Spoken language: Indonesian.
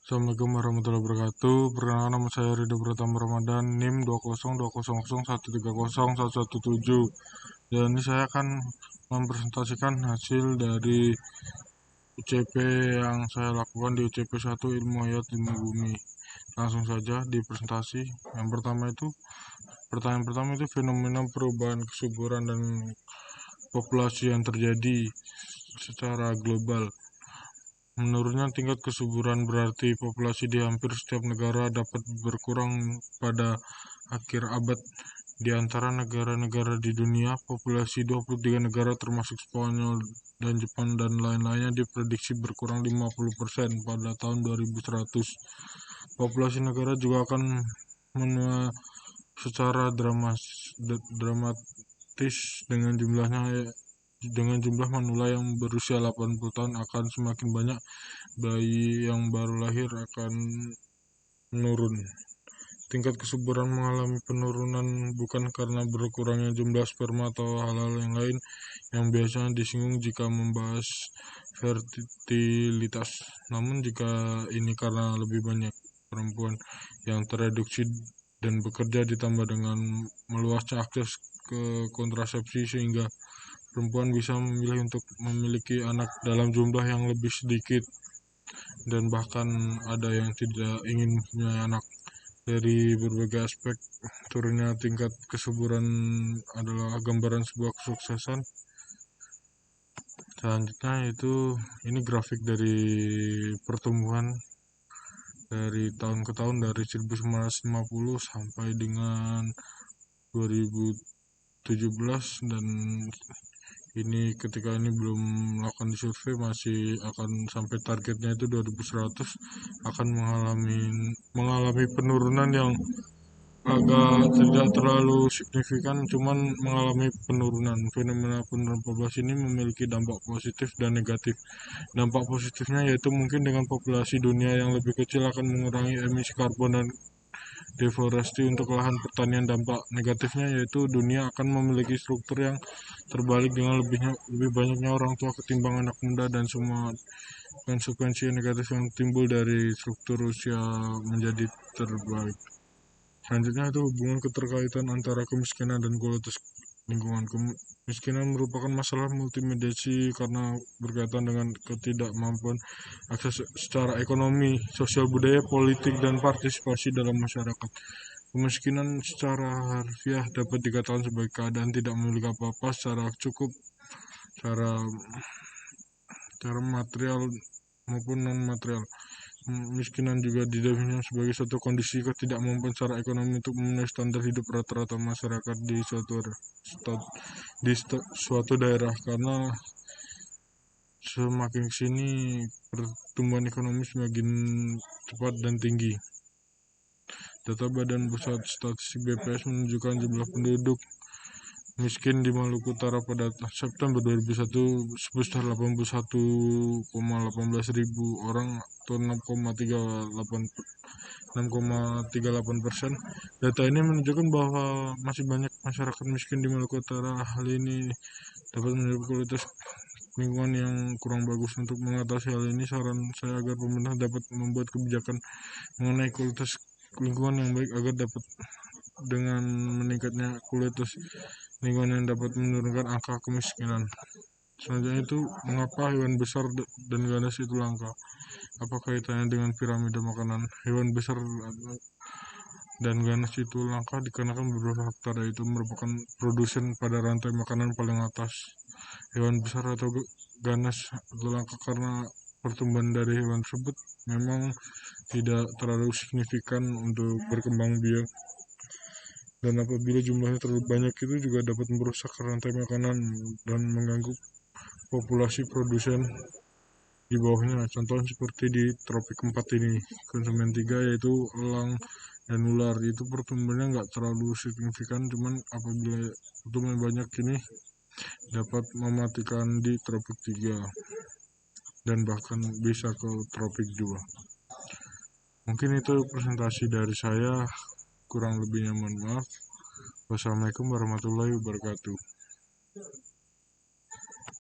Assalamualaikum warahmatullahi wabarakatuh. Perkenalkan, nama saya Ridho Pratama Ramadan, NIM 202001117. Dan ini saya akan mempresentasikan hasil dari UCP yang saya lakukan di UCP 1 Ilmu Hayat Ilmu Bumi. Langsung saja di presentasi. Pertanyaan pertama itu fenomena perubahan kesuburan dan populasi yang terjadi secara global. Menurunnya tingkat kesuburan berarti populasi di hampir setiap negara dapat berkurang pada akhir abad. Di antara negara-negara di dunia, populasi 23 negara termasuk Spanyol dan Jepang dan lain-lainnya diprediksi berkurang 50% pada tahun 2100. Populasi negara juga akan menua secara dramatis dengan jumlah manula yang berusia 80 tahun akan semakin banyak. Bayi yang baru lahir akan menurun. Tingkat kesuburan mengalami penurunan bukan karena berkurangnya jumlah sperma atau hal-hal yang lain yang biasanya disinggung jika membahas fertilitas. Namun jika ini karena lebih banyak perempuan yang tereduksi dan bekerja ditambah dengan meluasnya akses ke kontrasepsi sehingga perempuan bisa memilih untuk memiliki anak dalam jumlah yang lebih sedikit dan bahkan ada yang tidak ingin punya anak. Dari berbagai aspek, turunnya tingkat kesuburan adalah gambaran sebuah kesuksesan. Selanjutnya ini grafik dari pertumbuhan dari tahun ke tahun dari 1950 sampai dengan 2017, dan ini ketika ini belum melakukan survei, masih akan sampai targetnya itu 2100 akan mengalami penurunan yang agak tidak terlalu signifikan, cuman mengalami penurunan. Fenomena penurunan populasi ini memiliki dampak positif dan negatif. Dampak positifnya yaitu mungkin dengan populasi dunia yang lebih kecil akan mengurangi emisi karbon dan deforestasi untuk lahan pertanian. Dampak negatifnya yaitu dunia akan memiliki struktur yang terbalik dengan lebih banyaknya orang tua ketimbang anak muda dan semua konsekuensi negatif yang timbul dari struktur usia menjadi terbalik. Selanjutnya itu hubungan keterkaitan antara kemiskinan dan kualitas lingkungan. Kemiskinan merupakan masalah multidimensi karena berkaitan dengan ketidakmampuan akses secara ekonomi, sosial, budaya, politik, dan partisipasi dalam masyarakat. Kemiskinan secara harfiah dapat dikatakan sebagai keadaan tidak memiliki apa-apa secara cukup, secara material maupun non material. Kemiskinan juga didefinisikan sebagai suatu kondisi ketidakmampuan secara ekonomi untuk memenuhi standar hidup rata-rata masyarakat di suatu daerah. Karena semakin kesini pertumbuhan ekonomi semakin cepat dan tinggi. Data Badan Pusat Statistik BPS menunjukkan jumlah penduduk miskin di Maluku Utara pada September 2001 sebesar 81,18 ribu orang atau 6,38%. Data ini menunjukkan bahwa masih banyak masyarakat miskin di Maluku Utara. Hal ini dapat menyebabkan kualitas lingkungan yang kurang bagus. Untuk mengatasi hal ini, saran saya agar pemerintah dapat membuat kebijakan mengenai kualitas lingkungan yang baik agar dapat dengan meningkatnya kualitas lingkungan yang dapat menurunkan angka kemiskinan. Selanjutnya itu mengapa hewan besar dan ganas itu langka? Apa kaitannya dengan piramida makanan? Hewan besar dan ganas itu langka dikarenakan beberapa faktor, yaitu merupakan produsen pada rantai makanan paling atas. Hewan besar atau ganas itu langka karena pertumbuhan dari hewan tersebut memang tidak terlalu signifikan untuk berkembang biak, dan apabila jumlahnya terlalu banyak itu juga dapat merusak rantai makanan dan mengganggu populasi produsen di bawahnya. Contohnya seperti di tropik 4 ini, konsumen 3 yaitu elang dan ular, itu pertumbuhannya nggak terlalu signifikan, cuman apabila pertumbuhan banyak ini dapat mematikan di tropik 3 dan bahkan bisa ke tropik 2. Mungkin itu presentasi dari saya, kurang lebihnya mohon maaf. Wassalamualaikum warahmatullahi wabarakatuh.